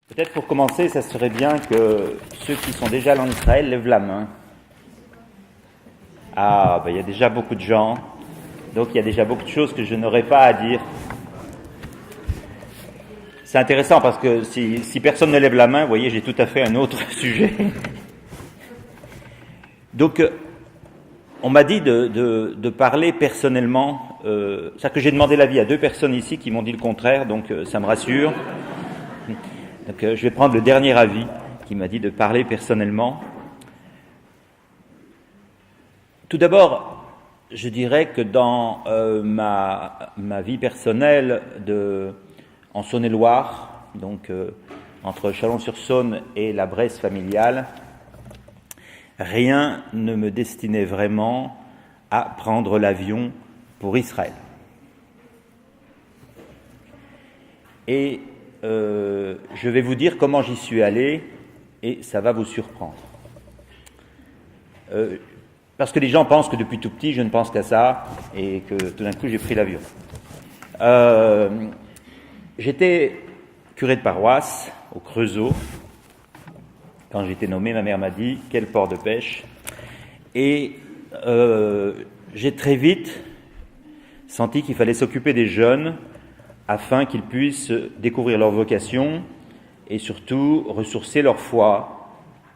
Peut-être pour commencer, ça serait bien que ceux qui sont déjà allés en Israël lèvent la main. Ah, il y a déjà beaucoup de gens, donc il y a déjà beaucoup de choses que je n'aurais pas à dire. C'est intéressant parce que si personne ne lève la main, vous voyez, j'ai tout à fait un autre sujet. Donc, on m'a dit de parler personnellement. C'est-à-dire que j'ai demandé l'avis à 2 personnes ici qui m'ont dit le contraire, donc ça me rassure. Donc, je vais prendre le dernier avis qui m'a dit de parler personnellement. Tout d'abord, je dirais que dans ma vie personnelle en Saône-et-Loire, donc entre Chalon-sur-Saône et la Bresse familiale, rien ne me destinait vraiment à prendre l'avion pour Israël. Et je vais vous dire comment j'y suis allé et ça va vous surprendre. Parce que les gens pensent que depuis tout petit, je ne pense qu'à ça et que tout d'un coup, j'ai pris l'avion. J'étais curé de paroisse au Creusot. Quand j'ai été nommé, ma mère m'a dit « quel port de pêche ?» Et j'ai très vite senti qu'il fallait s'occuper des jeunes afin qu'ils puissent découvrir leur vocation et surtout ressourcer leur foi.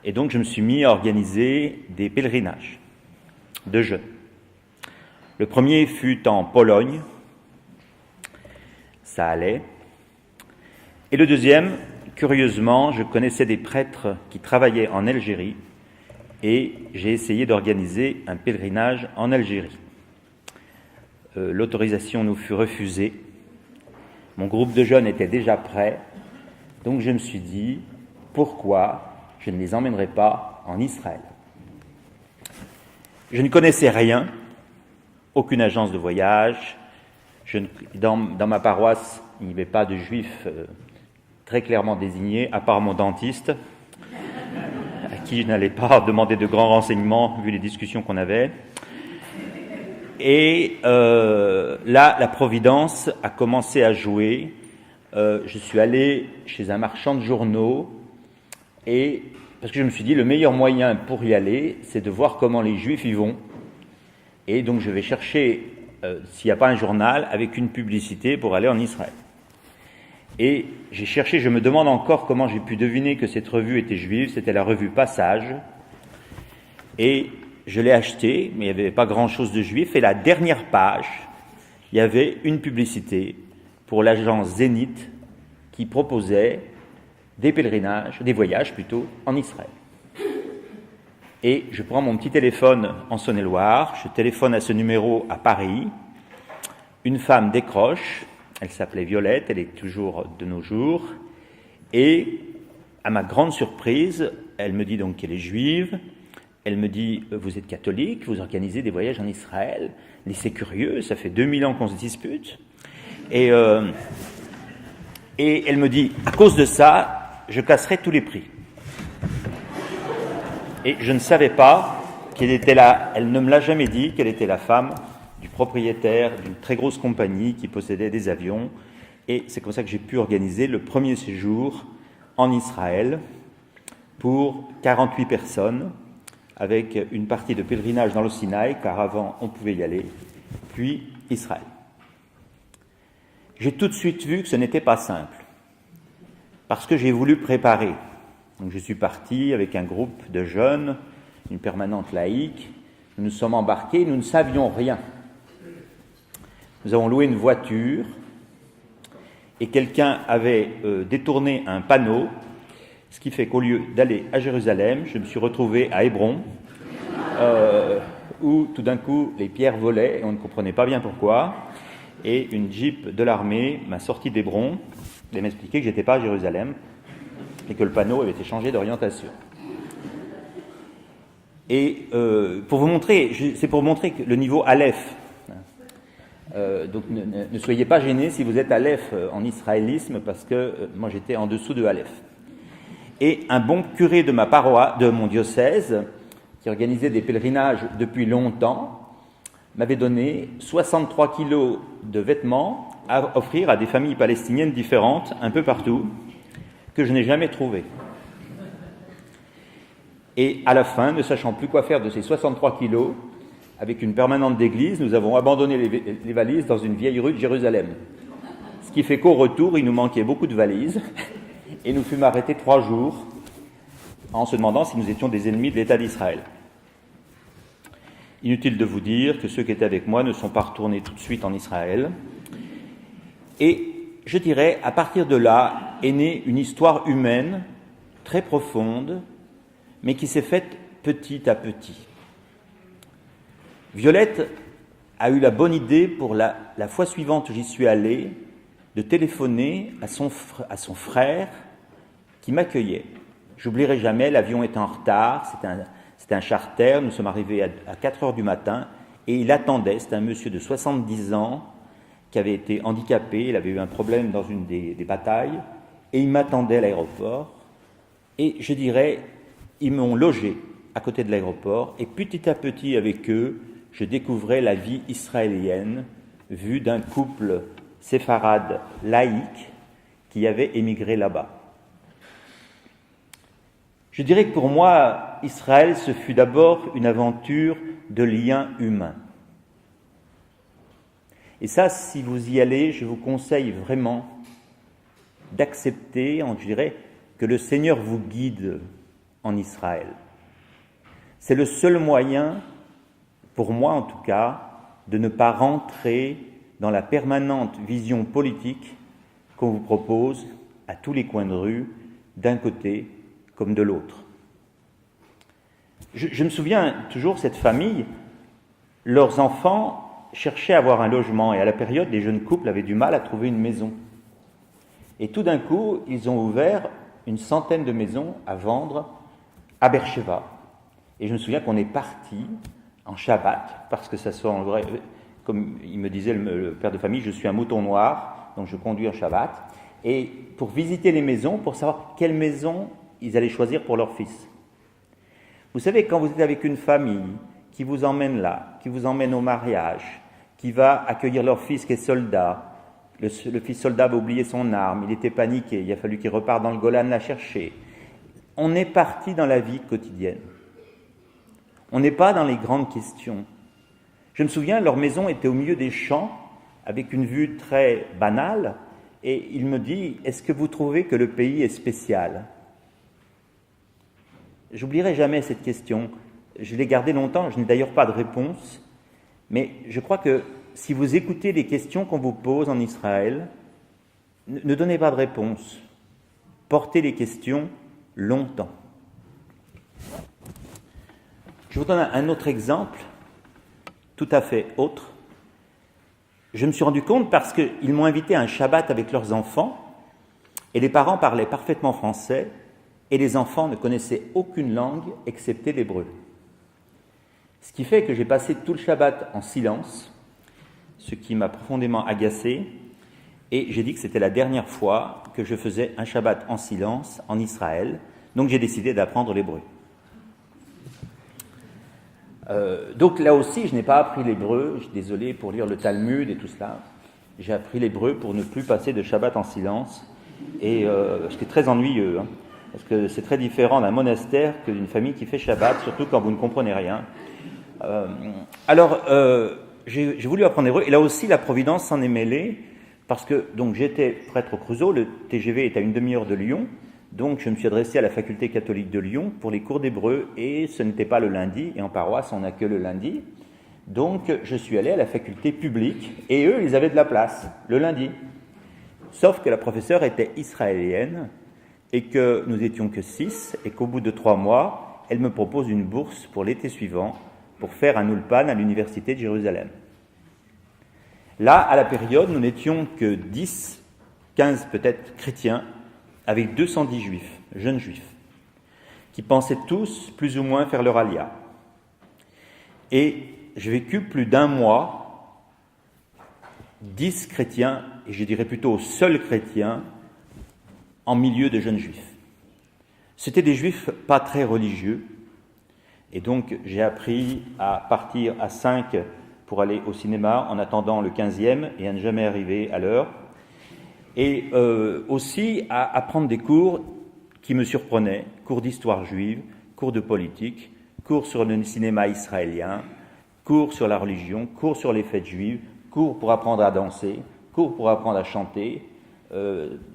Et donc je me suis mis à organiser des pèlerinages de jeunes. Le premier fut en Pologne, ça allait. Et le deuxième, curieusement, je connaissais des prêtres qui travaillaient en Algérie et j'ai essayé d'organiser un pèlerinage en Algérie. L'autorisation nous fut refusée. Mon groupe de jeunes était déjà prêt, donc je me suis dit, pourquoi je ne les emmènerai pas en Israël ? Je ne connaissais rien, aucune agence de voyage. Dans ma paroisse, il n'y avait pas de juifs très clairement désignés, à part mon dentiste, à qui je n'allais pas demander de grands renseignements, vu les discussions qu'on avait. Et là, la Providence a commencé à jouer. Je suis allé chez un marchand de journaux et parce que je me suis dit le meilleur moyen pour y aller, c'est de voir comment les Juifs y vont. Et donc je vais chercher s'il n'y a pas un journal avec une publicité pour aller en Israël. Et j'ai cherché, je me demande encore comment j'ai pu deviner que cette revue était juive. C'était la revue Passage. Et je l'ai acheté, mais il n'y avait pas grand-chose de juif. Et la dernière page, il y avait une publicité pour l'agence Zénith qui proposait des pèlerinages, des voyages plutôt, en Israël. Et je prends mon petit téléphone en Saône-et-Loire, je téléphone à ce numéro à Paris. Une femme décroche, elle s'appelait Violette, elle est toujours de nos jours. Et à ma grande surprise, elle me dit donc qu'elle est juive. Elle me dit, vous êtes catholique, vous organisez des voyages en Israël. Mais c'est curieux, ça fait 2000 ans qu'on se dispute. Et elle me dit, à cause de ça, je casserai tous les prix. Et je ne savais pas qu'elle était là, elle ne me l'a jamais dit, qu'elle était la femme du propriétaire d'une très grosse compagnie qui possédait des avions. Et c'est comme ça que j'ai pu organiser le premier séjour en Israël pour 48 personnes, avec une partie de pèlerinage dans le Sinaï, car avant on pouvait y aller, puis Israël. J'ai tout de suite vu que ce n'était pas simple, parce que j'ai voulu préparer. Donc je suis parti avec un groupe de jeunes, une permanente laïque, nous nous sommes embarqués, nous ne savions rien. Nous avons loué une voiture, et quelqu'un avait détourné un panneau, ce qui fait qu'au lieu d'aller à Jérusalem, je me suis retrouvé à Hébron, où tout d'un coup les pierres volaient et on ne comprenait pas bien pourquoi. Et une jeep de l'armée m'a sorti d'Hébron et m'a expliqué que je n'étais pas à Jérusalem et que le panneau avait été changé d'orientation. Et pour vous montrer, c'est pour montrer que le niveau Aleph. Donc ne soyez pas gênés si vous êtes Aleph en israélisme, parce que moi j'étais en dessous de Aleph. Et un bon curé de ma paroisse, de mon diocèse, qui organisait des pèlerinages depuis longtemps, m'avait donné 63 kilos de vêtements à offrir à des familles palestiniennes différentes, un peu partout, que je n'ai jamais trouvé. Et à la fin, ne sachant plus quoi faire de ces 63 kilos, avec une permanente d'église, nous avons abandonné les valises dans une vieille rue de Jérusalem. Ce qui fait qu'au retour, il nous manquait beaucoup de valises, et nous fûmes arrêtés 3 jours en se demandant si nous étions des ennemis de l'État d'Israël. Inutile de vous dire que ceux qui étaient avec moi ne sont pas retournés tout de suite en Israël. Et je dirais, à partir de là, est née une histoire humaine très profonde, mais qui s'est faite petit à petit. Violette a eu la bonne idée, pour la fois suivante où j'y suis allé, de téléphoner à son frère qui m'accueillait. J'oublierai jamais, l'avion était en retard, c'était un charter, nous sommes arrivés à 4 heures du matin, et il attendait, c'était un monsieur de 70 ans, qui avait été handicapé, il avait eu un problème dans une des batailles, et il m'attendait à l'aéroport, et je dirais, ils m'ont logé à côté de l'aéroport, et petit à petit avec eux, je découvrais la vie israélienne, vue d'un couple séfarade laïque qui avait émigré là-bas. Je dirais que pour moi, Israël, ce fut d'abord une aventure de liens humains. Et ça, si vous y allez, je vous conseille vraiment d'accepter, je dirais, que le Seigneur vous guide en Israël. C'est le seul moyen, pour moi en tout cas, de ne pas rentrer dans la permanente vision politique qu'on vous propose à tous les coins de rue, d'un côté comme de l'autre. Je me souviens toujours, cette famille, leurs enfants cherchaient à avoir un logement, et à la période, les jeunes couples avaient du mal à trouver une maison. Et tout d'un coup, ils ont ouvert une centaine de maisons à vendre à Beersheba. Et je me souviens qu'on est parti en Shabbat, parce que ça soit en vrai, comme il me disait le père de famille, je suis un mouton noir, donc je conduis en Shabbat, et pour visiter les maisons, pour savoir quelle maison ils allaient choisir pour leur fils. Vous savez, quand vous êtes avec une famille qui vous emmène là, qui vous emmène au mariage, qui va accueillir leur fils qui est soldat, le fils soldat va oublier son arme, il était paniqué, il a fallu qu'il reparte dans le Golan la chercher. On est parti dans la vie quotidienne. On n'est pas dans les grandes questions. Je me souviens, leur maison était au milieu des champs, avec une vue très banale, et il me dit, est-ce que vous trouvez que le pays est spécial ? J'oublierai jamais cette question. Je l'ai gardée longtemps, je n'ai d'ailleurs pas de réponse, mais je crois que si vous écoutez les questions qu'on vous pose en Israël, ne donnez pas de réponse. Portez les questions longtemps. Je vous donne un autre exemple, tout à fait autre. Je me suis rendu compte parce qu'ils m'ont invité à un Shabbat avec leurs enfants, et les parents parlaient parfaitement français, et les enfants ne connaissaient aucune langue excepté l'hébreu. Ce qui fait que j'ai passé tout le Shabbat en silence, ce qui m'a profondément agacé, et j'ai dit que c'était la dernière fois que je faisais un Shabbat en silence en Israël, donc j'ai décidé d'apprendre l'hébreu. Donc là aussi, je n'ai pas appris l'hébreu, je suis désolé pour lire le Talmud et tout cela. J'ai appris l'hébreu pour ne plus passer de Shabbat en silence, et c'était très ennuyeux, parce que c'est très différent d'un monastère que d'une famille qui fait Shabbat, surtout quand vous ne comprenez rien. Alors, j'ai voulu apprendre l'hébreu, et là aussi la Providence s'en est mêlée, parce que donc j'étais prêtre au Creusot, le TGV est à une demi-heure de Lyon, donc je me suis adressé à la faculté catholique de Lyon pour les cours d'hébreu, et ce n'était pas le lundi, et en paroisse on n'a que le lundi, donc je suis allé à la faculté publique, et eux ils avaient de la place, le lundi. Sauf que la professeure était israélienne, et que nous étions que 6, et qu'au bout de 3 mois, elle me propose une bourse pour l'été suivant, pour faire un ulpan à l'université de Jérusalem. Là, à la période, nous n'étions que 10, 15 peut-être chrétiens, avec 210 juifs, jeunes juifs, qui pensaient tous plus ou moins faire leur alia. Et j'ai vécu plus d'1 mois, 10 chrétiens, et je dirais plutôt seuls chrétiens, en milieu de jeunes juifs. C'était des juifs pas très religieux, et donc j'ai appris à partir à 5 pour aller au cinéma en attendant le 15e et à ne jamais arriver à l'heure. Et aussi à prendre des cours qui me surprenaient, cours d'histoire juive, cours de politique, cours sur le cinéma israélien, cours sur la religion, cours sur les fêtes juives, cours pour apprendre à danser, cours pour apprendre à chanter.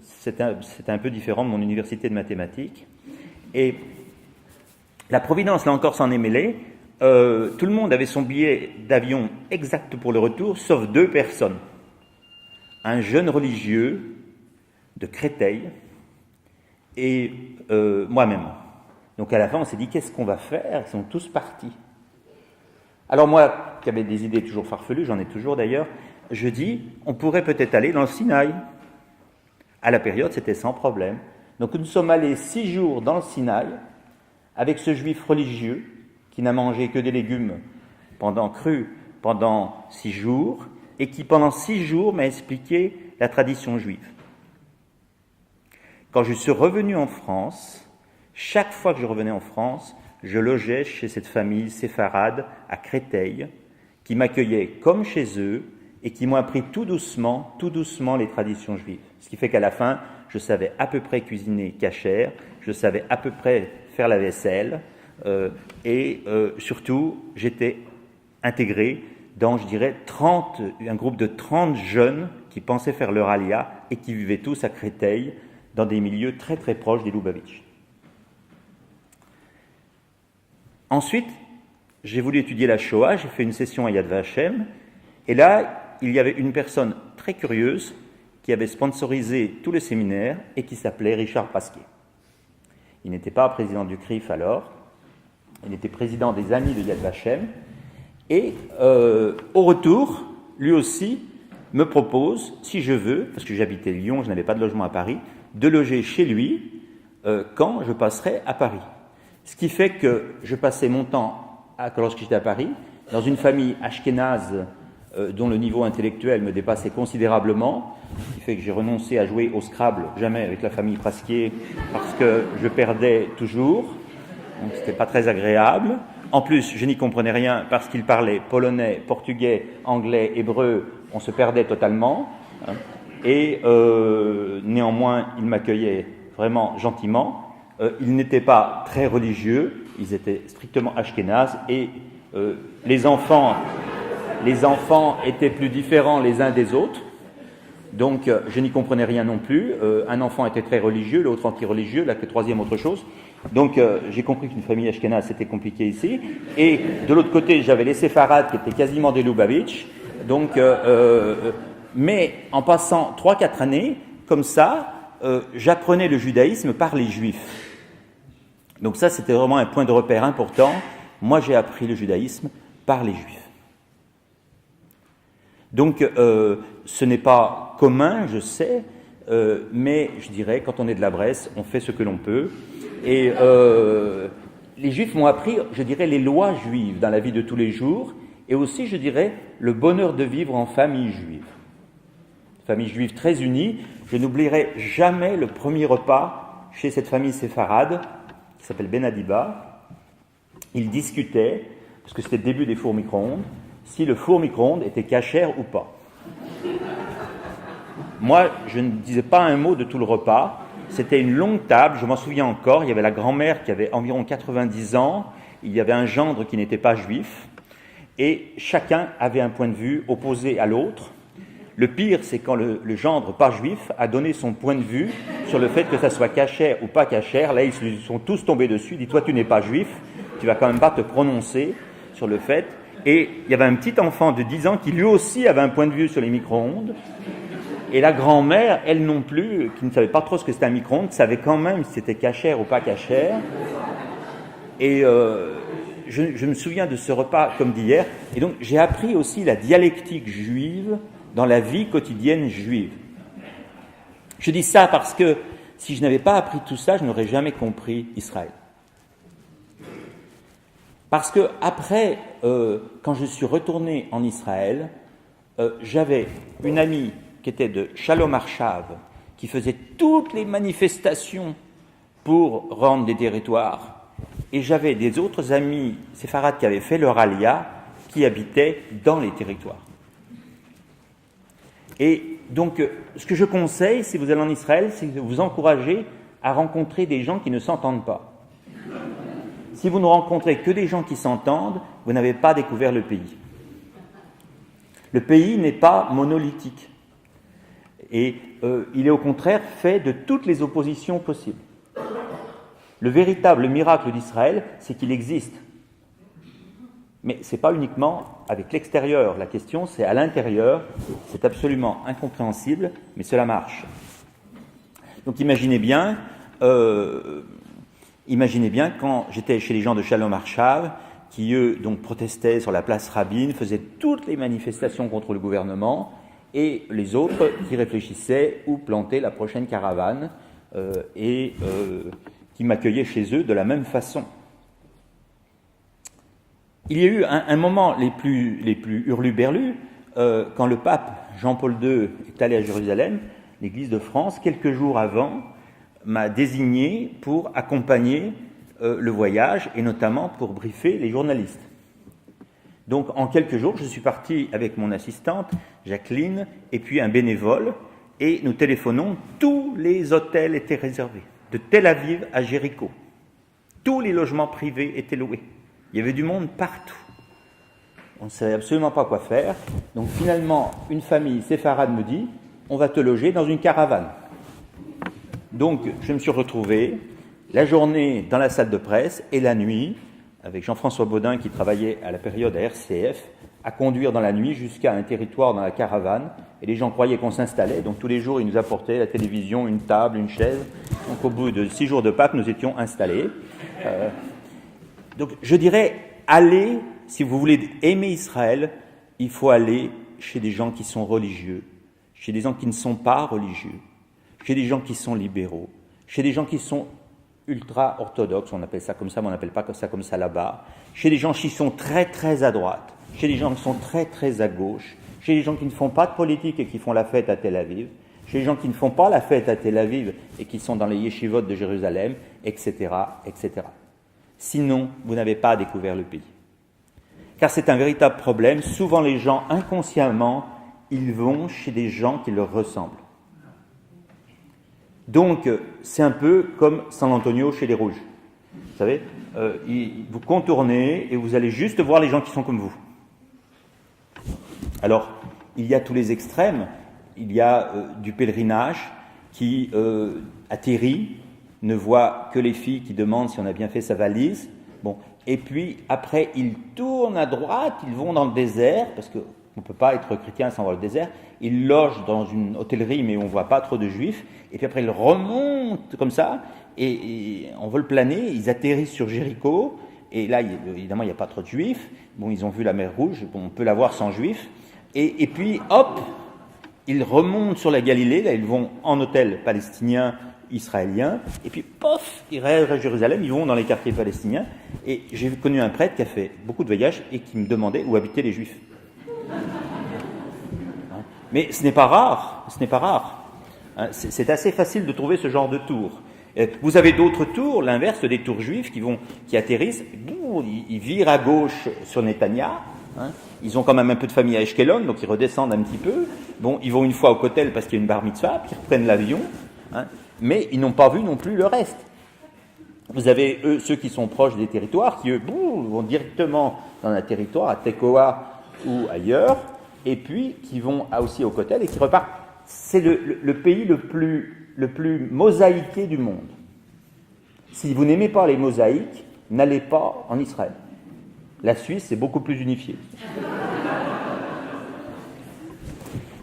C'était un peu différent de mon université de mathématiques. Et la Providence, là encore, s'en est mêlée. Tout le monde avait son billet d'avion exact pour le retour, sauf 2 personnes. Un jeune religieux de Créteil et moi-même. Donc à la fin, on s'est dit, qu'est-ce qu'on va faire? Ils sont tous partis. Alors moi, qui avais des idées toujours farfelues, j'en ai toujours d'ailleurs, je dis, on pourrait peut-être aller dans le Sinaï. À la période, c'était sans problème. Donc nous sommes allés 6 jours dans le Sinaï avec ce juif religieux qui n'a mangé que des légumes crus pendant 6 jours et qui pendant 6 jours m'a expliqué la tradition juive. Quand je suis revenu en France, chaque fois que je revenais en France, je logeais chez cette famille séfarade à Créteil qui m'accueillait comme chez eux et qui m'ont appris tout doucement les traditions juives. Ce qui fait qu'à la fin, je savais à peu près cuisiner kasher, je savais à peu près faire la vaisselle et surtout, j'étais intégré dans, je dirais, un groupe de 30 jeunes qui pensaient faire leur alia et qui vivaient tous à Créteil dans des milieux très très proches des Lubavitch. Ensuite, j'ai voulu étudier la Shoah, j'ai fait une session à Yad Vashem, et là, il y avait une personne très curieuse qui avait sponsorisé tout le séminaire et qui s'appelait Richard Pasquier. Il n'était pas président du CRIF alors, il était président des Amis de Yad Vashem, et au retour, lui aussi me propose, si je veux, parce que j'habitais Lyon, je n'avais pas de logement à Paris, de loger chez lui quand je passerai à Paris. Ce qui fait que je passais mon temps, lorsque j'étais à Paris, dans une famille ashkénaze dont le niveau intellectuel me dépassait considérablement, ce qui fait que j'ai renoncé à jouer au Scrabble, jamais avec la famille Pasquier, parce que je perdais toujours, donc c'était pas très agréable. En plus, je n'y comprenais rien parce qu'il parlait polonais, portugais, anglais, hébreu, on se perdait totalement. Et néanmoins, il m'accueillait vraiment gentiment. Ils n'étaient pas très religieux, ils étaient strictement ashkénazes et les enfants étaient plus différents les uns des autres. Donc, je n'y comprenais rien non plus. Un enfant était très religieux, l'autre anti-religieux, le troisième autre chose. Donc, j'ai compris qu'une famille ashkénaze, c'était compliqué ici. Et de l'autre côté, j'avais les séfarades qui étaient quasiment des Lubavitch. Donc, mais en passant 3-4 années, comme ça, j'apprenais le judaïsme par les juifs. Donc ça, c'était vraiment un point de repère important. Moi, j'ai appris le judaïsme par les juifs. Donc, ce n'est pas commun, je sais, mais je dirais, quand on est de la Bresse, on fait ce que l'on peut. Et les juifs m'ont appris, je dirais, les lois juives dans la vie de tous les jours, et aussi, je dirais, le bonheur de vivre en famille juive. Famille juive très unie. Je n'oublierai jamais le premier repas chez cette famille séfarade, qui s'appelle Ben Adiba. Ils discutaient, parce que c'était le début des fours micro-ondes, si le four micro-ondes était cachère ou pas. Moi, je ne disais pas un mot de tout le repas. C'était une longue table, je m'en souviens encore. Il y avait la grand-mère qui avait environ 90 ans. Il y avait un gendre qui n'était pas juif. Et chacun avait un point de vue opposé à l'autre. Le pire, c'est quand le gendre pas juif a donné son point de vue sur le fait que ça soit cachère ou pas cachère. Là, ils se sont tous tombés dessus. Dis, toi, tu n'es pas juif, tu vas quand même pas te prononcer sur le fait. Et il y avait un petit enfant de 10 ans qui lui aussi avait un point de vue sur les micro-ondes. Et la grand-mère, elle non plus, qui ne savait pas trop ce que c'était un micro-ondes, savait quand même si c'était cachère ou pas cachère. Et je me souviens de ce repas comme d'hier. Et donc, j'ai appris aussi la dialectique juive dans la vie quotidienne juive. Je dis ça parce que si je n'avais pas appris tout ça, je n'aurais jamais compris Israël. Parce que après, quand je suis retourné en Israël, j'avais une amie qui était de Shalom Arshav, qui faisait toutes les manifestations pour rendre des territoires, et j'avais des autres amis séfarades qui avaient fait leur alia, qui habitaient dans les territoires. Et donc, ce que je conseille, si vous allez en Israël, c'est de vous encourager à rencontrer des gens qui ne s'entendent pas. Si vous ne rencontrez que des gens qui s'entendent, vous n'avez pas découvert le pays. Le pays n'est pas monolithique. Et il est au contraire fait de toutes les oppositions possibles. Le véritable miracle d'Israël, c'est qu'il existe. Mais ce n'est pas uniquement avec l'extérieur. La question, c'est à l'intérieur. C'est absolument incompréhensible, mais cela marche. Donc imaginez bien quand j'étais chez les gens de Shalom Arshav, qui eux donc protestaient sur la place Rabin, faisaient toutes les manifestations contre le gouvernement, et les autres qui réfléchissaient où planter la prochaine caravane et qui m'accueillaient chez eux de la même façon. Il y a eu un moment les plus hurluberlus quand le pape Jean-Paul II est allé à Jérusalem, l'Église de France, quelques jours avant, m'a désigné pour accompagner le voyage et notamment pour briefer les journalistes. Donc en quelques jours, je suis parti avec mon assistante, Jacqueline, et puis un bénévole, et nous téléphonons, tous les hôtels étaient réservés, de Tel Aviv à Jéricho. Tous les logements privés étaient loués. Il y avait du monde partout. On ne savait absolument pas quoi faire. Donc finalement, une famille séfarade me dit, on va te loger dans une caravane. Donc je me suis retrouvé la journée dans la salle de presse et la nuit, avec Jean-François Baudin qui travaillait à la période à RCF, à conduire dans la nuit jusqu'à un territoire dans la caravane. Et les gens croyaient qu'on s'installait. Donc tous les jours, ils nous apportaient la télévision, une table, une chaise. Donc au bout de 6 jours de Pâques, nous étions installés. Donc je dirais, allez, si vous voulez aimer Israël, il faut aller chez des gens qui sont religieux, chez des gens qui ne sont pas religieux, chez des gens qui sont libéraux, chez des gens qui sont ultra-orthodoxes, on appelle ça comme ça, mais on n'appelle pas ça comme ça là-bas, chez des gens qui sont très très à droite, chez des gens qui sont très très à gauche, chez des gens qui ne font pas de politique et qui font la fête à Tel Aviv, chez les gens qui ne font pas la fête à Tel Aviv et qui sont dans les yeshivot de Jérusalem, etc., etc. Sinon, vous n'avez pas découvert le pays. Car c'est un véritable problème. Souvent, les gens, inconsciemment, ils vont chez des gens qui leur ressemblent. Donc, c'est un peu comme San Antonio chez les Rouges. Vous savez, vous contournez et vous allez juste voir les gens qui sont comme vous. Alors, il y a tous les extrêmes. Il y a du pèlerinage qui atterrit, ne voit que les filles qui demandent si on a bien fait sa valise. Bon. Et puis, après, ils tournent à droite, ils vont dans le désert, parce qu'on ne peut pas être chrétien sans voir le désert. Ils logent dans une hôtellerie, mais on ne voit pas trop de juifs. Et puis après, ils remontent comme ça, et en vol plané, ils atterrissent sur Jéricho. Et là, évidemment, il n'y a pas trop de juifs. Bon, ils ont vu la mer Rouge, bon, on peut la voir sans juifs. Et puis, hop, ils remontent sur la Galilée. Là, ils vont en hôtel palestinien, israélien, et puis, pof, ils restent à Jérusalem, ils vont dans les quartiers palestiniens. Et j'ai connu un prêtre qui a fait beaucoup de voyages et qui me demandait où habitaient les juifs. Mais ce n'est pas rare, c'est assez facile de trouver ce genre de tours. Vous avez d'autres tours, l'inverse, des tours juifs qui atterrissent, ils virent à gauche sur Netanya. Ils ont quand même un peu de famille à Eshkelon, donc ils redescendent un petit peu. Bon, ils vont une fois au Kotel parce qu'il y a une bar mitzvah, puis ils reprennent l'avion. Mais ils n'ont pas vu non plus le reste. Vous avez ceux qui sont proches des territoires, qui eux vont directement dans un territoire, à Tekoa ou ailleurs, et puis qui vont aussi au Kotel et qui repartent. C'est le pays le plus mosaïqué du monde. Si vous n'aimez pas les mosaïques, n'allez pas en Israël. La Suisse est beaucoup plus unifiée.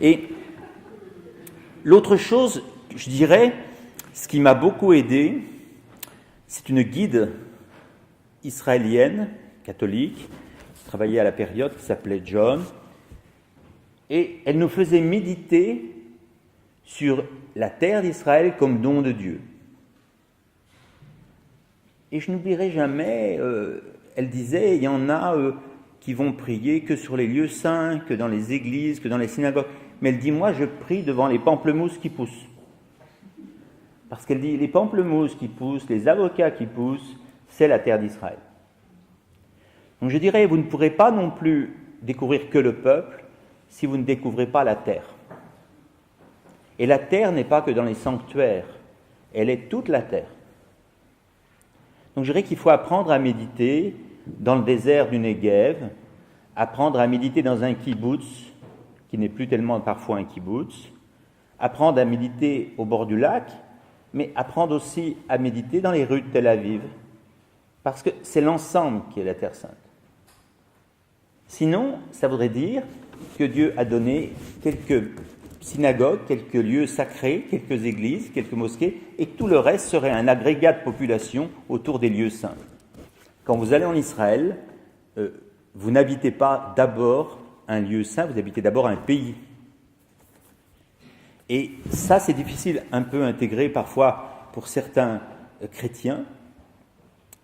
Et l'autre chose, je dirais, ce qui m'a beaucoup aidé, c'est une guide israélienne, catholique, qui travaillait à la période, qui s'appelait John, et elle nous faisait méditer sur la terre d'Israël comme don de Dieu. Et je n'oublierai jamais, elle disait, il y en a qui vont prier que sur les lieux saints, que dans les églises, que dans les synagogues, mais elle dit, moi je prie devant les pamplemousses qui poussent. Parce qu'elle dit, les pamplemousses qui poussent, les avocats qui poussent, c'est la terre d'Israël. Donc je dirais, vous ne pourrez pas non plus découvrir que le peuple si vous ne découvrez pas la terre. Et la terre n'est pas que dans les sanctuaires, elle est toute la terre. Donc je dirais qu'il faut apprendre à méditer dans le désert du Negev, apprendre à méditer dans un kibbutz, qui n'est plus tellement parfois un kibbutz, apprendre à méditer au bord du lac, mais apprendre aussi à méditer dans les rues de Tel Aviv, parce que c'est l'ensemble qui est la Terre Sainte. Sinon, ça voudrait dire que Dieu a donné quelques synagogues, quelques lieux sacrés, quelques églises, quelques mosquées, et tout le reste serait un agrégat de population autour des lieux saints. Quand vous allez en Israël, vous n'habitez pas d'abord un lieu saint, vous habitez d'abord un pays. Et ça, c'est difficile un peu à intégrer parfois pour certains chrétiens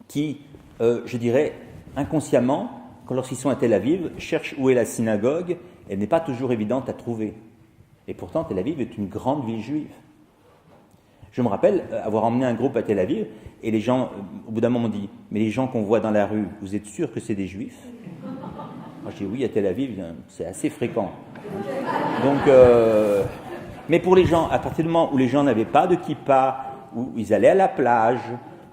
qui, je dirais, inconsciemment, lorsqu'ils sont à Tel Aviv, cherchent où est la synagogue. Elle n'est pas toujours évidente à trouver. Et pourtant, Tel Aviv est une grande ville juive. Je me rappelle avoir emmené un groupe à Tel Aviv, et les gens, au bout d'un moment, m'ont dit « Mais les gens qu'on voit dans la rue, vous êtes sûrs que c'est des juifs ?» Moi, je dis « Oui, à Tel Aviv, c'est assez fréquent. » Donc, mais pour les gens, à partir du moment où les gens n'avaient pas de kippa, où ils allaient à la plage,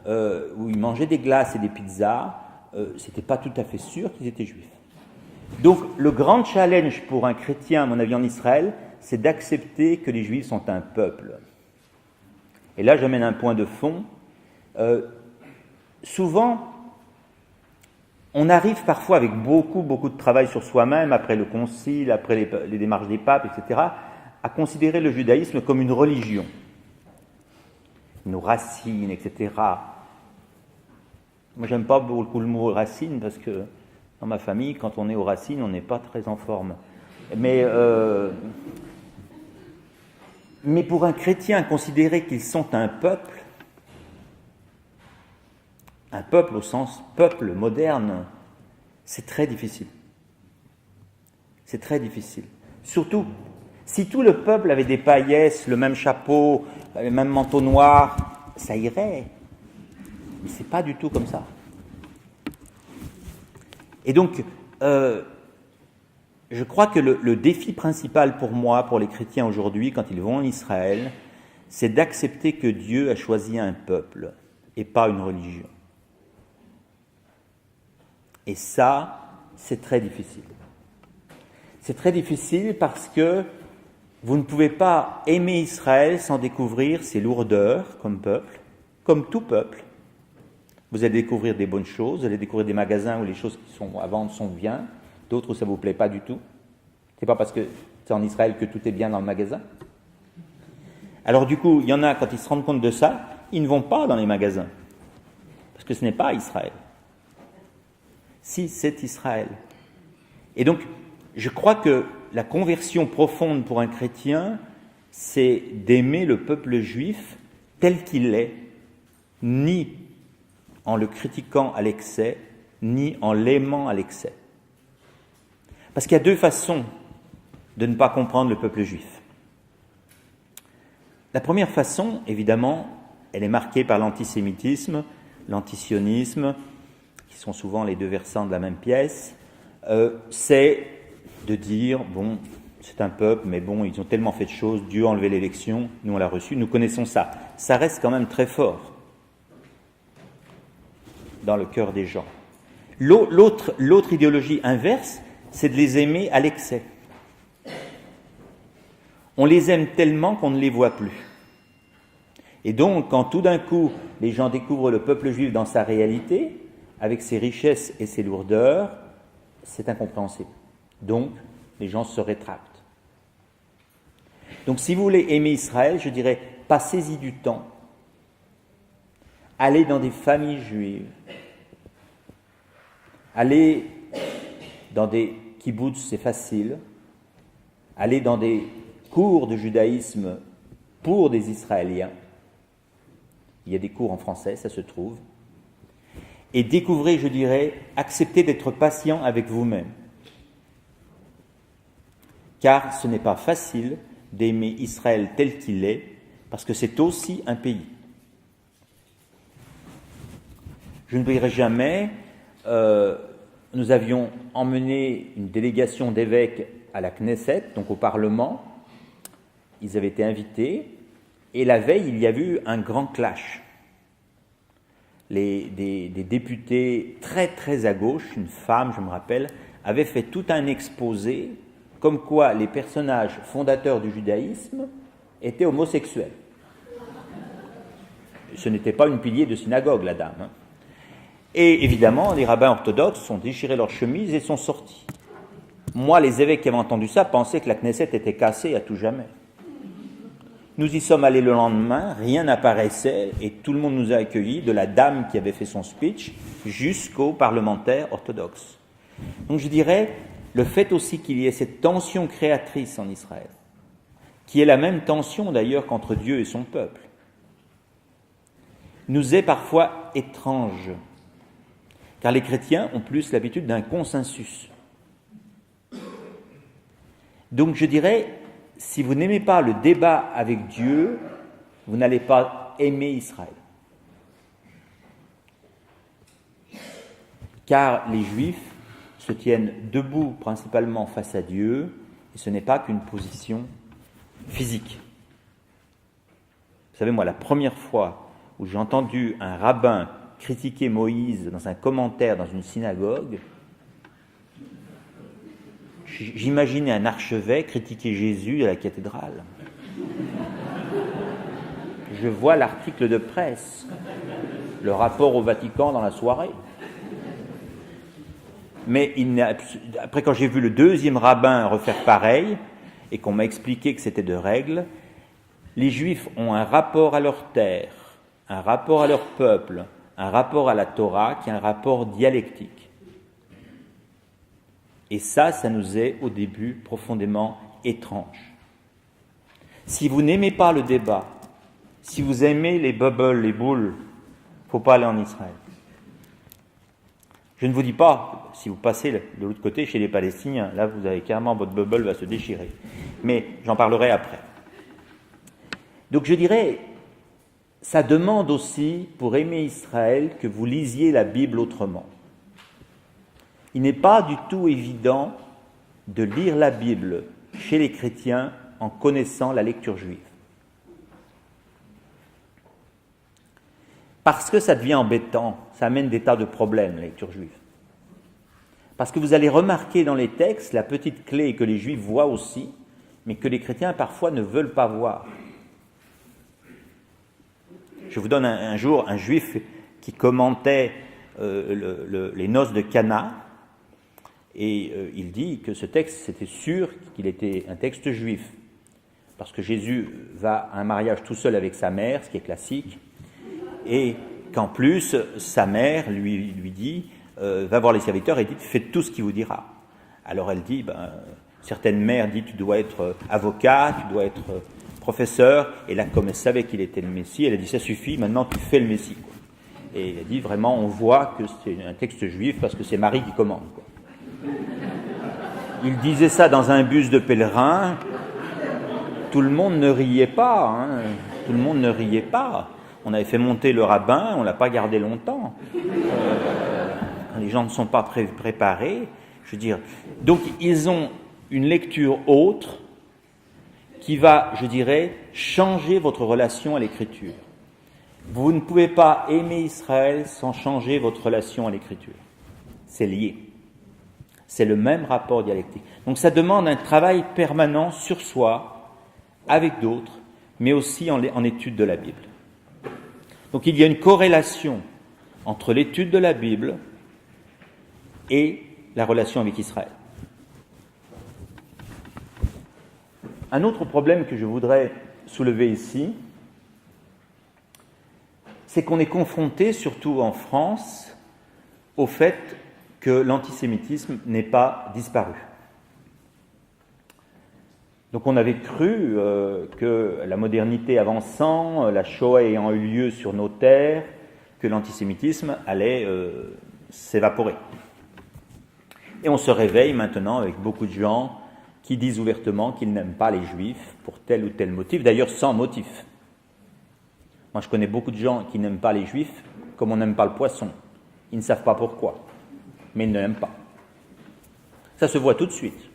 où ils mangeaient des glaces et des pizzas, c'était pas tout à fait sûr qu'ils étaient juifs. Donc, le grand challenge pour un chrétien, à mon avis, en Israël, c'est d'accepter que les juifs sont un peuple. Et là, j'amène un point de fond. Souvent, on arrive parfois avec beaucoup de travail sur soi-même, après le concile, après les démarches des papes, etc., à considérer le judaïsme comme une religion. Nos racines, etc. Moi, j'aime pas beaucoup le mot racine, parce que dans ma famille, quand on est aux racines, on n'est pas très en forme. Mais pour un chrétien, considérer qu'ils sont un peuple au sens peuple moderne, c'est très difficile. C'est très difficile. Surtout, si tout le peuple avait des paillesses, le même chapeau, le même manteau noir, ça irait. Mais c'est pas du tout comme ça. Et donc, je crois que le défi principal pour moi, pour les chrétiens aujourd'hui, quand ils vont en Israël, c'est d'accepter que Dieu a choisi un peuple et pas une religion. Et ça, c'est très difficile. C'est très difficile parce que vous ne pouvez pas aimer Israël sans découvrir ses lourdeurs comme peuple, comme tout peuple. Vous allez découvrir des bonnes choses, vous allez découvrir des magasins où les choses qui sont à vendre sont bien, d'autres où ça ne vous plaît pas du tout. C'est pas parce que c'est en Israël que tout est bien dans le magasin. Alors du coup, il y en a, quand ils se rendent compte de ça, ils ne vont pas dans les magasins. Parce que ce n'est pas Israël. Si, c'est Israël. Et donc, je crois que la conversion profonde pour un chrétien, c'est d'aimer le peuple juif tel qu'il est, ni en le critiquant à l'excès, ni en l'aimant à l'excès. Parce qu'il y a deux façons de ne pas comprendre le peuple juif. La première façon, évidemment, elle est marquée par l'antisémitisme, l'antisionisme, qui sont souvent les deux versants de la même pièce, c'est de dire, bon, c'est un peuple, mais bon, ils ont tellement fait de choses, Dieu a enlevé l'élection, nous on l'a reçu, nous connaissons ça. Ça reste quand même très fort dans le cœur des gens. L'autre idéologie inverse, c'est de les aimer à l'excès. On les aime tellement qu'on ne les voit plus. Et donc, quand tout d'un coup, les gens découvrent le peuple juif dans sa réalité, avec ses richesses et ses lourdeurs, c'est incompréhensible. Donc, les gens se rétractent. Donc, si vous voulez aimer Israël, je dirais, passez-y du temps. Allez dans des familles juives. Allez dans des kibbutz, c'est facile. Allez dans des cours de judaïsme pour des Israéliens. Il y a des cours en français, ça se trouve. Et découvrez, je dirais, acceptez d'être patient avec vous-même. Car ce n'est pas facile d'aimer Israël tel qu'il est, parce que c'est aussi un pays. Je n'oublierai jamais, nous avions emmené une délégation d'évêques à la Knesset, donc au Parlement. ils avaient été invités, et la veille, il y a eu un grand clash. Des députés très très à gauche, une femme, je me rappelle, avait fait tout un exposé comme quoi les personnages fondateurs du judaïsme étaient homosexuels. Ce n'était pas une pilier de synagogue, la dame. Et évidemment, les rabbins orthodoxes ont déchiré leurs chemises et sont sortis. Moi, les évêques qui avaient entendu ça pensaient que la Knesset était cassée à tout jamais. Nous y sommes allés le lendemain, rien n'apparaissait et tout le monde nous a accueillis, de la dame qui avait fait son speech jusqu'aux parlementaires orthodoxes. Donc je dirais, le fait aussi qu'il y ait cette tension créatrice en Israël, qui est la même tension d'ailleurs qu'entre Dieu et son peuple, nous est parfois étrange, car les chrétiens ont plus l'habitude d'un consensus. Donc je dirais, si vous n'aimez pas le débat avec Dieu, vous n'allez pas aimer Israël. Car les Juifs se tiennent debout principalement face à Dieu, et ce n'est pas qu'une position physique. Vous savez, moi, la première fois où j'ai entendu un rabbin critiquer Moïse dans un commentaire dans une synagogue, j'imaginais un archevêque critiquer Jésus à la cathédrale. Je vois l'article de presse, le rapport au Vatican dans la soirée. Mais après, quand j'ai vu le deuxième rabbin refaire pareil, et qu'on m'a expliqué que c'était de règle, les Juifs ont un rapport à leur terre, un rapport à leur peuple, un rapport à la Torah qui est un rapport dialectique. Et ça nous est au début profondément étrange. Si vous n'aimez pas le débat, si vous aimez les bubbles, les boules, il ne faut pas aller en Israël. Je ne vous dis pas, si vous passez de l'autre côté chez les Palestiniens, là vous avez carrément, votre bubble va se déchirer. Mais j'en parlerai après. Donc je dirais, ça demande aussi, pour aimer Israël, que vous lisiez la Bible autrement. Il n'est pas du tout évident de lire la Bible chez les chrétiens en connaissant la lecture juive. Parce que ça devient embêtant, ça amène des tas de problèmes, la lecture juive. Parce que vous allez remarquer dans les textes la petite clé que les juifs voient aussi, mais que les chrétiens parfois ne veulent pas voir. Je vous donne un jour un juif qui commentait les noces de Cana, et il dit que ce texte, c'était sûr qu'il était un texte juif, parce que Jésus va à un mariage tout seul avec sa mère, ce qui est classique, et qu'en plus, sa mère lui dit, va voir les serviteurs et dit, faites tout ce qu'il vous dira. Alors elle dit, certaines mères disent, tu dois être avocat, tu dois être professeur, et là, comme elle savait qu'il était le Messie, elle a dit, ça suffit, maintenant tu fais le Messie. Quoi. Et elle a dit, vraiment, on voit que c'est un texte juif, parce que c'est Marie qui commande. Quoi. Il disait ça dans un bus de pèlerins, tout le monde ne riait pas, hein. Tout le monde ne riait pas. On avait fait monter le rabbin, on ne l'a pas gardé longtemps. Quand les gens ne sont pas préparés, je veux dire. Donc, ils ont une lecture autre qui va, je dirais, changer votre relation à l'écriture. Vous ne pouvez pas aimer Israël sans changer votre relation à l'écriture. C'est lié. C'est le même rapport dialectique. Donc, ça demande un travail permanent sur soi, avec d'autres, mais aussi en étude de la Bible. Donc il y a une corrélation entre l'étude de la Bible et la relation avec Israël. Un autre problème que je voudrais soulever ici, c'est qu'on est confronté, surtout en France, au fait que l'antisémitisme n'est pas disparu. Donc on avait cru que la modernité avançant, la Shoah ayant eu lieu sur nos terres, que l'antisémitisme allait s'évaporer. Et on se réveille maintenant avec beaucoup de gens qui disent ouvertement qu'ils n'aiment pas les Juifs pour tel ou tel motif, d'ailleurs sans motif. Moi je connais beaucoup de gens qui n'aiment pas les Juifs comme on n'aime pas le poisson. Ils ne savent pas pourquoi, mais ils ne l'aiment pas. Ça se voit tout de suite.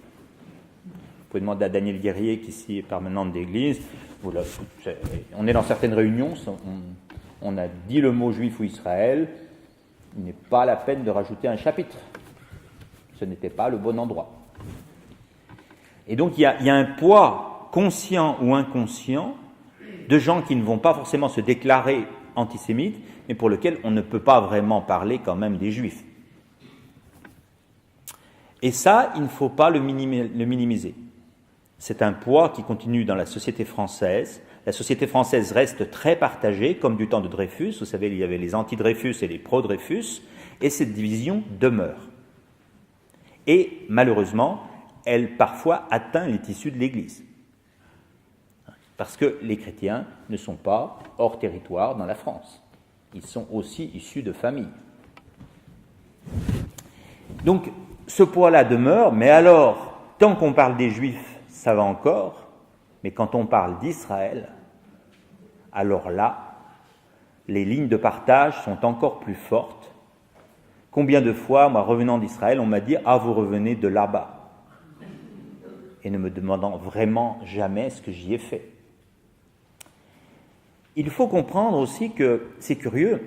pouvez demander à Daniel Guerrier, qui ici est permanente d'église. On est dans certaines réunions, on a dit le mot juif ou Israël, il n'est pas la peine de rajouter un chapitre. Ce n'était pas le bon endroit. Et donc il y a un poids conscient ou inconscient de gens qui ne vont pas forcément se déclarer antisémites, mais pour lequel on ne peut pas vraiment parler quand même des juifs. Et ça, il ne faut pas le minimiser. C'est un poids qui continue dans la société française. La société française reste très partagée, comme du temps de Dreyfus. Vous savez, il y avait les anti-Dreyfus et les pro-Dreyfus, et cette division demeure. Et malheureusement, elle parfois atteint les tissus de l'Église. Parce que les chrétiens ne sont pas hors territoire dans la France. Ils sont aussi issus de familles. Donc, ce poids-là demeure, mais alors, tant qu'on parle des Juifs, ça va encore, mais quand on parle d'Israël, alors là, les lignes de partage sont encore plus fortes. Combien de fois, moi, revenant d'Israël, on m'a dit « Ah, vous revenez de là-bas » et ne me demandant vraiment jamais ce que j'y ai fait. Il faut comprendre aussi que c'est curieux.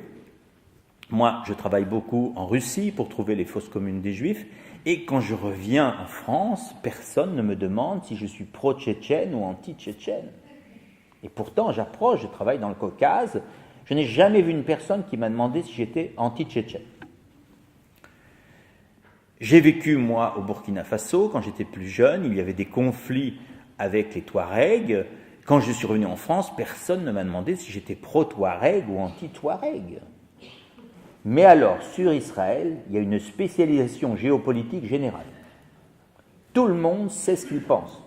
Moi, je travaille beaucoup en Russie pour trouver les fosses communes des Juifs, et quand je reviens en France, personne ne me demande si je suis pro-tchétchène ou anti-tchétchène. Et pourtant, j'approche, je travaille dans le Caucase, je n'ai jamais vu une personne qui m'a demandé si j'étais anti-tchétchène. J'ai vécu, moi, au Burkina Faso, quand j'étais plus jeune, il y avait des conflits avec les Touaregs. Quand je suis revenu en France, personne ne m'a demandé si j'étais pro-Touareg ou anti-Touareg. Mais alors, sur Israël, il y a une spécialisation géopolitique générale. Tout le monde sait ce qu'il pense.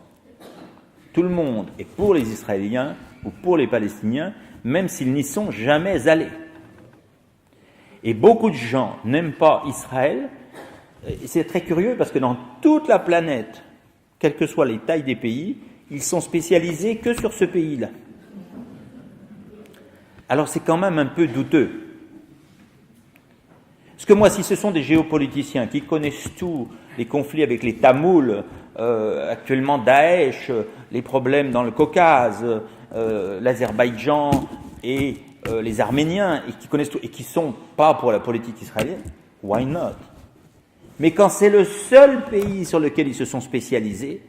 Tout le monde est pour les Israéliens ou pour les Palestiniens, même s'ils n'y sont jamais allés. Et beaucoup de gens n'aiment pas Israël. Et c'est très curieux parce que dans toute la planète, quelles que soient les tailles des pays, ils sont spécialisés que sur ce pays-là. Alors c'est quand même un peu douteux. Parce que moi, si ce sont des géopoliticiens qui connaissent tous les conflits avec les Tamouls, actuellement Daesh, les problèmes dans le Caucase, l'Azerbaïdjan et les Arméniens, et qui connaissent tout, et qui ne sont pas pour la politique israélienne, why not? Mais quand c'est le seul pays sur lequel ils se sont spécialisés,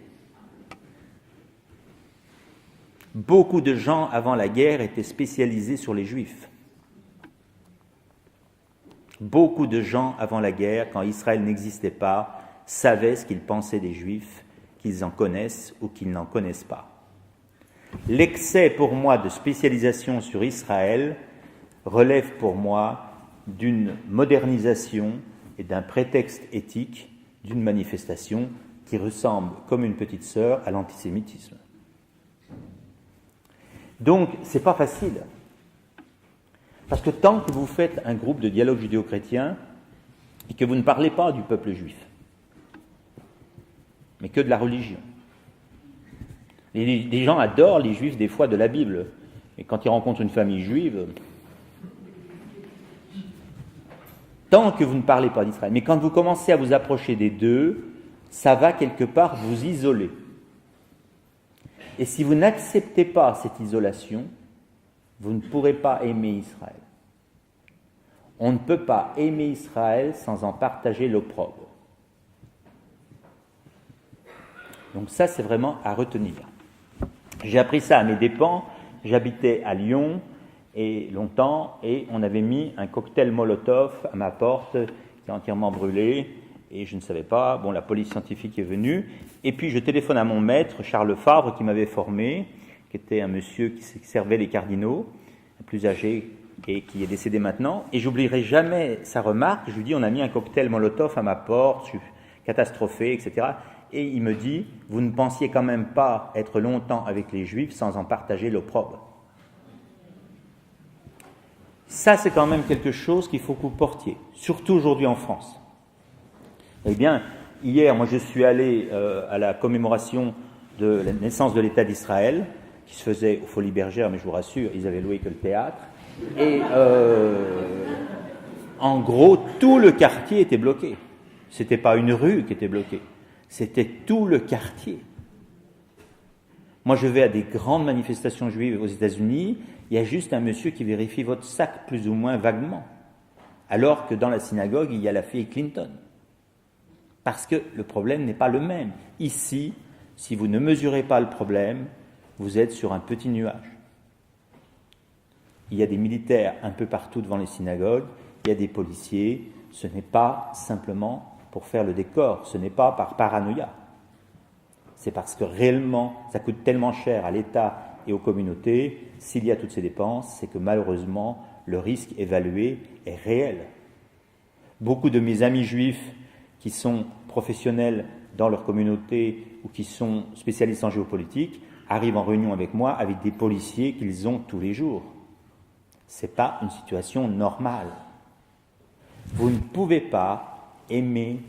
beaucoup de gens avant la guerre étaient spécialisés sur les Juifs. Beaucoup de gens avant la guerre, quand Israël n'existait pas, savaient ce qu'ils pensaient des Juifs, qu'ils en connaissent ou qu'ils n'en connaissent pas. L'excès pour moi de spécialisation sur Israël relève pour moi d'une modernisation et d'un prétexte éthique d'une manifestation qui ressemble comme une petite sœur à l'antisémitisme. Donc, c'est pas facile. Parce que tant que vous faites un groupe de dialogue judéo-chrétien et que vous ne parlez pas du peuple juif, mais que de la religion. Les gens adorent les juifs des fois de la Bible, et quand ils rencontrent une famille juive, tant que vous ne parlez pas d'Israël, mais quand vous commencez à vous approcher des deux, ça va quelque part vous isoler. Et si vous n'acceptez pas cette isolation, vous ne pourrez pas aimer Israël. On ne peut pas aimer Israël sans en partager l'opprobre. Donc ça, c'est vraiment à retenir. J'ai appris ça à mes dépens. J'habitais à Lyon longtemps, et on avait mis un cocktail Molotov à ma porte, qui est entièrement brûlé, et je ne savais pas. Bon, la police scientifique est venue, et puis je téléphone à mon maître, Charles Favre, qui m'avait formé, qui était un monsieur qui servait les cardinaux, un plus âgé, et qui est décédé maintenant, et j'oublierai jamais sa remarque. Je lui dis, on a mis un cocktail Molotov à ma porte, je suis catastrophé, etc. Et il me dit, vous ne pensiez quand même pas être longtemps avec les Juifs sans en partager l'opprobre. Ça, c'est quand même quelque chose qu'il faut que vous portiez, surtout aujourd'hui en France. Eh bien, hier, moi, je suis allé à la commémoration de la naissance de l'État d'Israël, qui se faisait aux Folies Bergères, mais je vous rassure, ils avaient loué que le théâtre. Et en gros, tout le quartier était bloqué. C'était pas une rue qui était bloquée, c'était tout le quartier. Moi, je vais à des grandes manifestations juives aux États-Unis, il y a juste un monsieur qui vérifie votre sac, plus ou moins vaguement. Alors que dans la synagogue, il y a la fille Clinton. Parce que le problème n'est pas le même. Ici, si vous ne mesurez pas le problème, vous êtes sur un petit nuage. Il y a des militaires un peu partout devant les synagogues, il y a des policiers, ce n'est pas simplement pour faire le décor, ce n'est pas par paranoïa. C'est parce que réellement, ça coûte tellement cher à l'État et aux communautés, s'il y a toutes ces dépenses, c'est que malheureusement, le risque évalué est réel. Beaucoup de mes amis juifs qui sont professionnels dans leur communauté ou qui sont spécialistes en géopolitique arrivent en réunion avec moi avec des policiers qu'ils ont tous les jours. Ce n'est pas une situation normale. Vous ne pouvez pas aimer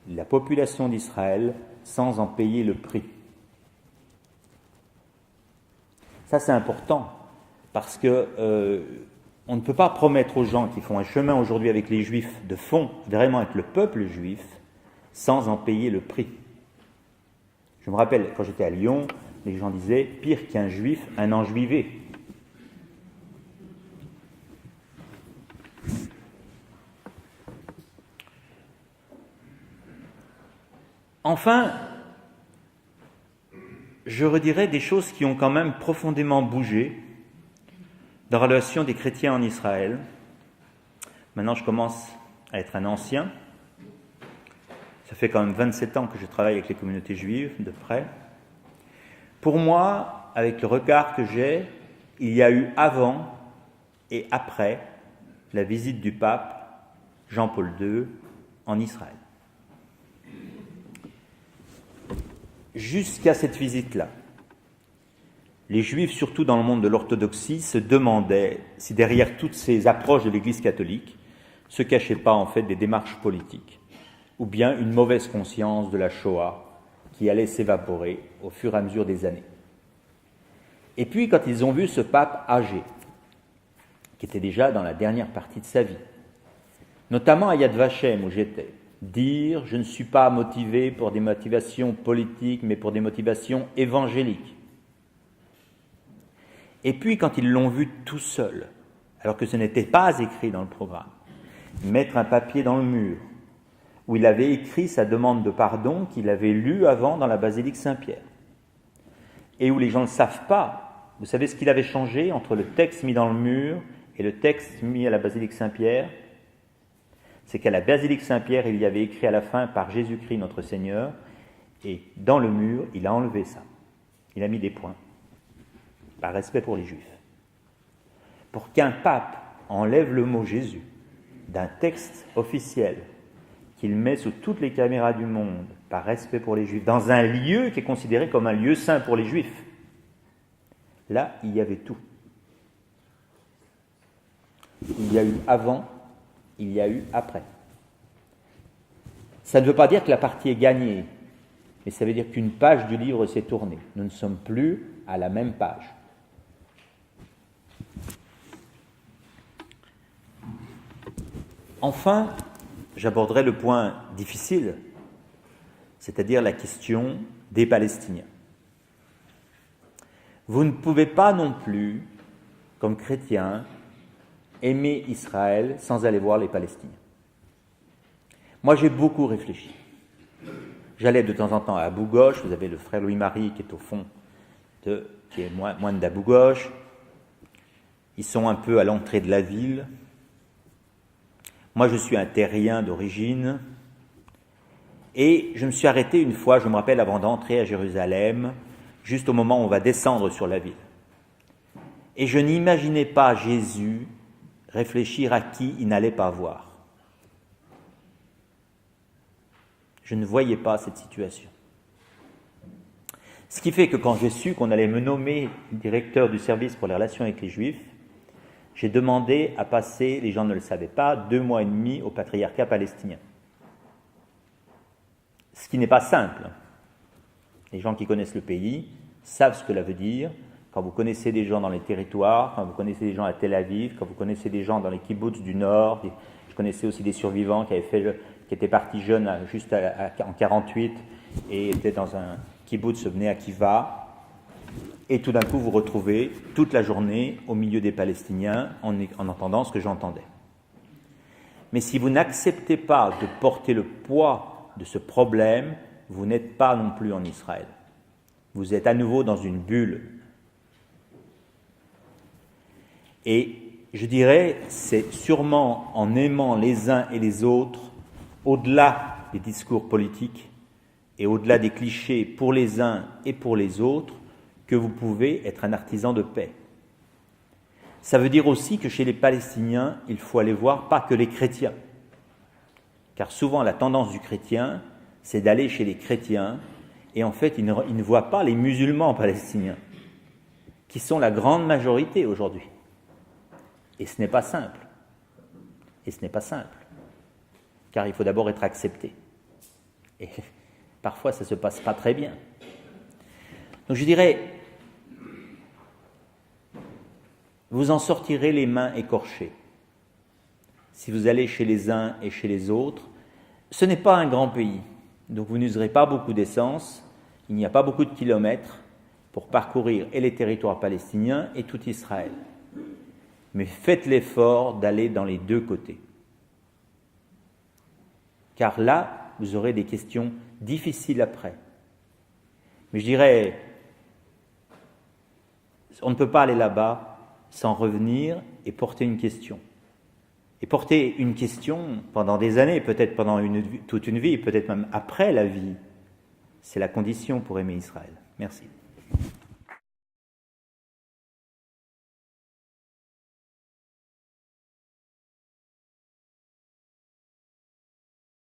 la population d'Israël sans en payer le prix. Ça, c'est important, parce que on ne peut pas promettre aux gens qui font un chemin aujourd'hui avec les Juifs de fond, vraiment avec le peuple juif, sans en payer le prix. Je me rappelle, quand j'étais à Lyon, les gens disaient « pire qu'un juif, un enjuivé ». Enfin, je redirai des choses qui ont quand même profondément bougé dans la relation des chrétiens en Israël. Maintenant, je commence à être un ancien. Ça fait quand même 27 ans que je travaille avec les communautés juives, de près. Pour moi, avec le regard que j'ai, il y a eu avant et après la visite du pape Jean-Paul II en Israël. Jusqu'à cette visite-là, les Juifs, surtout dans le monde de l'orthodoxie, se demandaient si derrière toutes ces approches de l'Église catholique se cachaient pas en fait des démarches politiques, ou bien une mauvaise conscience de la Shoah qui allait s'évaporer au fur et à mesure des années. Et puis, quand ils ont vu ce pape âgé, qui était déjà dans la dernière partie de sa vie, notamment à Yad Vashem où j'étais, dire « je ne suis pas motivé pour des motivations politiques, mais pour des motivations évangéliques ». Et puis, quand ils l'ont vu tout seul, alors que ce n'était pas écrit dans le programme, mettre un papier dans le mur, où il avait écrit sa demande de pardon qu'il avait lue avant dans la basilique Saint-Pierre, et où les gens ne savent pas, vous savez ce qu'il avait changé entre le texte mis dans le mur et le texte mis à la basilique Saint-Pierre? C'est qu'à la basilique Saint-Pierre, il y avait écrit à la fin « par Jésus-Christ notre Seigneur », et dans le mur, il a enlevé ça. Il a mis des points, par respect pour les Juifs. Pour qu'un pape enlève le mot Jésus d'un texte officiel qu'il met sous toutes les caméras du monde, par respect pour les Juifs, dans un lieu qui est considéré comme un lieu saint pour les Juifs, là, il y avait tout. Il y a eu avant, il y a eu après. Ça ne veut pas dire que la partie est gagnée, mais ça veut dire qu'une page du livre s'est tournée. Nous ne sommes plus à la même page. Enfin, j'aborderai le point difficile, c'est-à-dire la question des Palestiniens. Vous ne pouvez pas non plus, comme chrétien, aimer Israël sans aller voir les Palestiniens. Moi, j'ai beaucoup réfléchi. J'allais de temps en temps à Abou Ghosh, vous avez le frère Louis-Marie qui est au fond, qui est moine d'Abou Ghosh. Ils sont un peu à l'entrée de la ville. Moi, je suis un terrien d'origine. Et je me suis arrêté une fois, je me rappelle, avant d'entrer à Jérusalem, juste au moment où on va descendre sur la ville. Et je n'imaginais pas Jésus réfléchir à qui il n'allait pas voir. Je ne voyais pas cette situation. Ce qui fait que quand j'ai su qu'on allait me nommer directeur du service pour les relations avec les Juifs, j'ai demandé à passer, les gens ne le savaient pas, 2 mois et demi au patriarcat palestinien. Ce qui n'est pas simple. Les gens qui connaissent le pays savent ce que cela veut dire. Quand vous connaissez des gens dans les territoires, quand vous connaissez des gens à Tel Aviv, quand vous connaissez des gens dans les kibboutz du Nord, je connaissais aussi des survivants qui étaient partis jeunes en 1948 et étaient dans un kibboutz Bnei Akiva. et tout d'un coup vous retrouvez toute la journée au milieu des Palestiniens en entendant ce que j'entendais. Mais si vous n'acceptez pas de porter le poids de ce problème, vous n'êtes pas non plus en Israël. Vous êtes à nouveau dans une bulle. Et je dirais, c'est sûrement en aimant les uns et les autres, au-delà des discours politiques et au-delà des clichés pour les uns et pour les autres, que vous pouvez être un artisan de paix. Ça veut dire aussi que chez les Palestiniens, il faut aller voir pas que les chrétiens. Car souvent, la tendance du chrétien, c'est d'aller chez les chrétiens, et en fait, ils ne voient pas les musulmans palestiniens, qui sont la grande majorité aujourd'hui. Et ce n'est pas simple. Et ce n'est pas simple. Car il faut d'abord être accepté. Et parfois, ça ne se passe pas très bien. Donc je dirais, vous en sortirez les mains écorchées. Si vous allez chez les uns et chez les autres, ce n'est pas un grand pays. Donc vous n'userez pas beaucoup d'essence, il n'y a pas beaucoup de kilomètres pour parcourir et les territoires palestiniens et tout Israël. Mais faites l'effort d'aller dans les deux côtés. Car là, vous aurez des questions difficiles après. Mais je dirais, on ne peut pas aller là-bas sans revenir et porter une question. Et porter une question pendant des années, peut-être pendant toute une vie, peut-être même après la vie, c'est la condition pour aimer Israël. Merci.